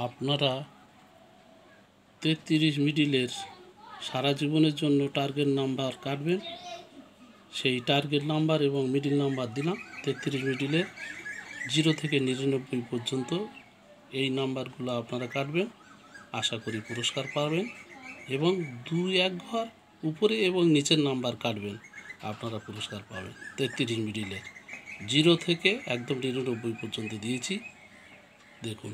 আপনারা 33 মিডিলের সারা জীবনের জন্য টার্গেট নাম্বার কাটবেন। সেই টার্গেট নাম্বার এবং মিডিল নাম্বার দিলাম। 33 মিডিলের 0 থেকে 99 পর্যন্ত এই নাম্বারগুলো আপনারা কাটবেন। আশা করি পুরস্কার পাবেন এবং 2-1 ঘর উপরে এবং নিচের নাম্বার কাটবেন, আপনারা পুরস্কার পাবেন। 33 মিডিলের 0 থেকে একদম 99 পর্যন্ত দিয়েছি, দেখুন।